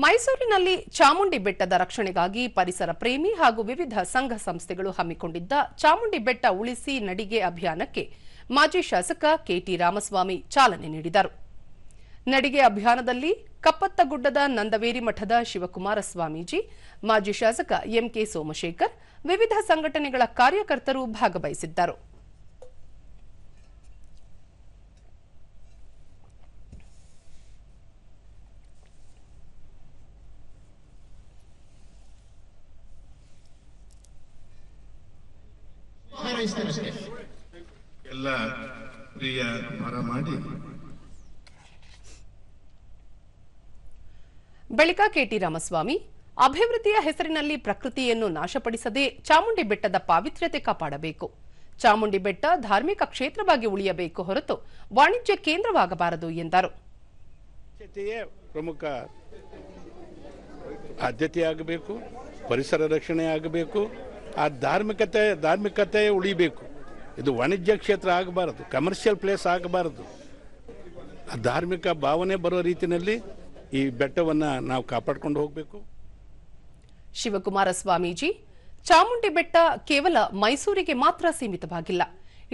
ಮೈಸೂರಿನಲ್ಲಿ ಚಾಮುಂಡಿ ಬೆಟ್ಟದ ರಕ್ಷಣೆಗಾಗಿ ಪರಿಸರ ಪ್ರೇಮಿ ಹಾಗೂ ವಿವಿಧ ಸಂಘ ಸಂಸ್ಥೆಗಳು ಹಮ್ಮಿಕೊಂಡಿದ್ದ ಚಾಮುಂಡಿ ಬೆಟ್ಟ ಉಳಿಸಿ ನಡಿಗೆ ಅಭಿಯಾನಕ್ಕೆ ಮಾಜಿ ಶಾಸಕ ಕೆಟಿ ರಾಮಸ್ವಾಮಿ ಚಾಲನೆ ನೀಡಿದರು. ನಡಿಗೆ ಅಭಿಯಾನದಲ್ಲಿ ಕಪ್ಪತ್ತಗುಡ್ಡದ ನಂದವೇರಿ ಮಠದ ಶಿವಕುಮಾರ ಸ್ವಾಮೀಜಿ, ಮಾಜಿ ಶಾಸಕ ಎಂಕೆ ಸೋಮಶೇಖರ್, ವಿವಿಧ ಸಂಘಟನೆಗಳ ಕಾರ್ಯಕರ್ತರು ಭಾಗವಹಿಸಿದ್ದರು. ಎಲ್ಲ ಪ್ರಿಯ ಮರ ಮಾಡಿ ಬಳಿಕ ಕೆಟಿ ರಾಮಸ್ವಾಮಿ ಅಭಿವೃದ್ಧಿಯ ಹೆಸರಿನಲ್ಲಿ ಪ್ರಕೃತಿಯನ್ನು ನಾಶಪಡಿಸದೆ ಚಾಮುಂಡಿ ಬೆಟ್ಟದ ಪಾವಿತ್ರ್ಯತೆ ಕಾಪಾಡಬೇಕು. ಚಾಮುಂಡಿ ಬೆಟ್ಟ ಧಾರ್ಮಿಕ ಕ್ಷೇತ್ರವಾಗಿ ಉಳಿಯಬೇಕು ಹೊರತು ವಾಣಿಜ್ಯ ಕೇಂದ್ರವಾಗಬಾರದು ಎಂದರು. ಪ್ರಮುಖ ಆದ್ಯತೆಯಾಗಬೇಕು, ಪರಿಸರ ರಕ್ಷಣೆ ಆಗಬೇಕು, ಆ ಧಾರ್ಮಿಕತೆ ಉಳಿಬೇಕು. ಇದು ವಾಣಿಜ್ಯ ಕ್ಷೇತ್ರ ಆಗಬಾರದು, ಕಮರ್ಷಿಯಲ್ ಪ್ಲೇಸ್ ಆಗಬಾರದು. ಆ ಧಾರ್ಮಿಕ ಭಾವನೆ ಬರೋ ರೀತಿಯಲ್ಲಿ ಈ ಬೆಟ್ಟವನ್ನು ನಾವು ಕಾಪಾಡಿಕೊಂಡು ಹೋಗಬೇಕು. ಶಿವಕುಮಾರ ಸ್ವಾಮೀಜಿ, ಚಾಮುಂಡಿ ಬೆಟ್ಟ ಕೇವಲ ಮೈಸೂರಿಗೆ ಮಾತ್ರ ಸೀಮಿತವಾಗಿಲ್ಲ,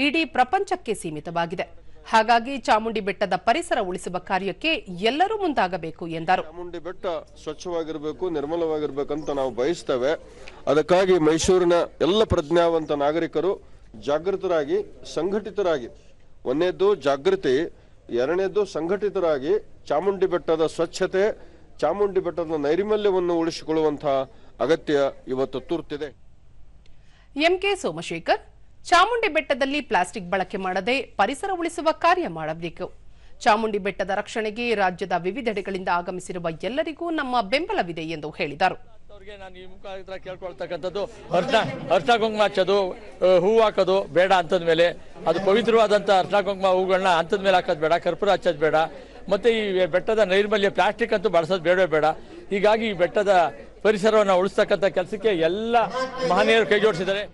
ಇಡೀ ಪ್ರಪಂಚಕ್ಕೆ ಸೀಮಿತವಾಗಿದೆ. ಹಾಗಾಗಿ ಚಾಮುಂಡಿ ಬೆಟ್ಟದ ಪರಿಸರ ಉಳಿಸುವ ಕಾರ್ಯಕ್ಕೆ ಎಲ್ಲರೂ ಮುಂದಾಗಬೇಕು ಎಂದರು. ಚಾಮುಂಡಿ ಬೆಟ್ಟ ಸ್ವಚ್ಛವಾಗಿರಬೇಕು, ನಿರ್ಮಲವಾಗಿರಬೇಕಂತ ನಾವು ಬಯಸ್ತೇವೆ. ಅದಕ್ಕಾಗಿ ಮೈಸೂರಿನ ಎಲ್ಲ ಪ್ರಜ್ಞಾವಂತ ನಾಗರಿಕರು ಜಾಗೃತರಾಗಿ, ಸಂಘಟಿತರಾಗಿ, ಒಂದನೇದ್ದು ಜಾಗೃತಿ, ಎರಡನೇದ್ದು ಸಂಘಟಿತರಾಗಿ ಚಾಮುಂಡಿ ಬೆಟ್ಟದ ಸ್ವಚ್ಛತೆ, ಚಾಮುಂಡಿ ಬೆಟ್ಟದ ನೈರ್ಮಲ್ಯವನ್ನು ಉಳಿಸಿಕೊಳ್ಳುವಂತಹ ಅಗತ್ಯ ಇವತ್ತು ತುರ್ತಿದೆ. ಎಂಕೆ ಸೋಮಶೇಖರ್, ಚಾಮುಂಡಿ ಬೆಟ್ಟದಲ್ಲಿ ಪ್ಲಾಸ್ಟಿಕ್ ಬಳಕೆ ಮಾಡದೆ ಪರಿಸರ ಉಳಿಸುವ ಕಾರ್ಯ ಮಾಡಬೇಕು. ಚಾಮುಂಡಿ ಬೆಟ್ಟದ ರಕ್ಷಣೆಗೆ ರಾಜ್ಯದ ವಿವಿಧೆಡೆಗಳಿಂದ ಆಗಮಿಸಿರುವ ಎಲ್ಲರಿಗೂ ನಮ್ಮ ಬೆಂಬಲವಿದೆ ಎಂದು ಹೇಳಿದರು. ನಾನು ಈ ಮುಖಾಂತರ ಕೇಳ್ಕೊಳ್ತಕ್ಕಂಥದ್ದು, ಅರ್ಶನ ಕುಂಕುಮ ಹಚ್ಚೋದು, ಹೂವು ಹಾಕೋದು ಬೇಡ ಅಂತದ ಮೇಲೆ, ಅದು ಪವಿತ್ರವಾದಂಥ ಅರ್ಶನ ಕುಂಕುಮ ಹೂಗಳನ್ನ ಅಂತದ ಮೇಲೆ ಹಾಕೋದು ಬೇಡ, ಕರ್ಪೂರ ಹಚ್ಚೋದು ಬೇಡ, ಮತ್ತೆ ಈ ಬೆಟ್ಟದ ನೈರ್ಮಲ್ಯ ಪ್ಲಾಸ್ಟಿಕ್ ಅಂತೂ ಬಳಸೋದು ಬೇಡವೇ ಬೇಡ. ಹೀಗಾಗಿ ಈ ಬೆಟ್ಟದ ಪರಿಸರವನ್ನು ಉಳಿಸ್ತಕ್ಕಂಥ ಕೆಲಸಕ್ಕೆ ಎಲ್ಲ ಮಹನೀಯರು ಕೈ ಜೋಡಿಸಿದ್ದಾರೆ.